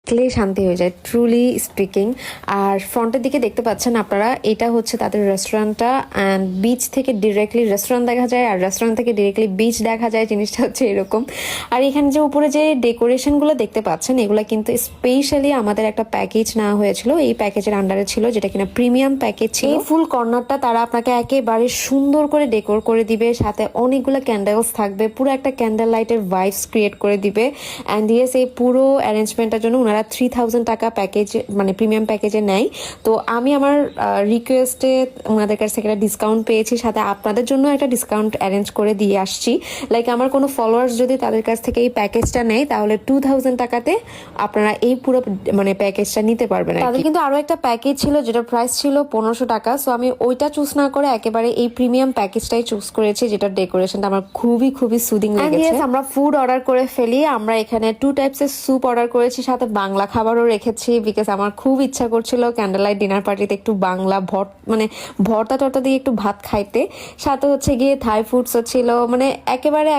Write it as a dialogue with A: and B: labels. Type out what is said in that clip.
A: দেখলেই শান্তি হয়ে যায়, ট্রুলি স্পিকিং। আর ফ্রন্টের দিকে দেখতে পাচ্ছেন আপনারা, এটা হচ্ছে তাদের রেস্টুরেন্টটা। অ্যান্ড বিচ থেকে ডিরেক্টলি রেস্টুরেন্ট দেখা যায়, আর রেস্টুরেন্ট থেকে ডিরেক্টলি বিচ দেখা যায়, জিনিসটা হচ্ছে এরকম। আর এখানে যে উপরে যে ডেকোরেশনগুলো দেখতে পাচ্ছেন, এগুলো কিন্তু স্পেশালি আমাদের একটা প্যাকেজ নেওয়া হয়েছিল, এই প্যাকেজের আন্ডারে ছিল, যেটা কিনা প্রিমিয়াম প্যাকেজ ছিল। এই ফুল কর্নারটা তারা আপনাকে একেবারে সুন্দর করে ডেকোর করে দিবে, সাথে অনেকগুলো ক্যান্ডেলস থাকবে, পুরো একটা ক্যান্ডেল লাইটের ভাইবস ক্রিয়েট করে দিবে। অ্যান্ড ইয়েস, এই পুরো অ্যারেঞ্জমেন্টের জন্য ওনারা 3000 টাকা প্যাকেজ, মানে প্রিমিয়াম প্যাকেজে নেয়। তো আমি আমার রিকোয়েস্টে ওনাদের কাছ থেকে একটা ডিসকাউন্ট পেয়েছি, সাথে আপনাদের জন্য একটা ডিসকাউন্ট অ্যারেঞ্জ করে দিয়ে আসছি। লাইক আমার কোনো ফলোয়ার্স যদি তাদের কাছ থেকে এই প্যাকেজটা নেয়, তাহলে 2000 টাকাতে আপনারা এই পুরো মানে প্যাকেজটা নিতে পারবেন। তাদের কিন্তু আরো একটা প্যাকেজ ছিল যেটা প্রাইস ছিল 1500 টাকা। সো আমি ওইটা চুজ না করে একেবারে এই প্রিমিয়াম প্যাকেজটাই চুজ করেছি, যেটা ডেকোরেশনটা আমার খুবই খুবই সুদিং লেগেছে। আমরা ফুড অর্ডার করে ফেলি। আমরা এখানে 2 টাইপসের স্যুপ অর্ডার করেছি, সাথে বাংলা খাবারও রেখেছি, বিকজ আমার খুব ইচ্ছা করছিল ক্যান্ডেল লাইট ডিনার পার্টিতে একটু বাংলা মানে ভর্তা টর্তা দিয়ে একটু ভাত খাইতে। সাথে হচ্ছে গিয়ে থাই ফুডসও ছিল, মানে একেবারে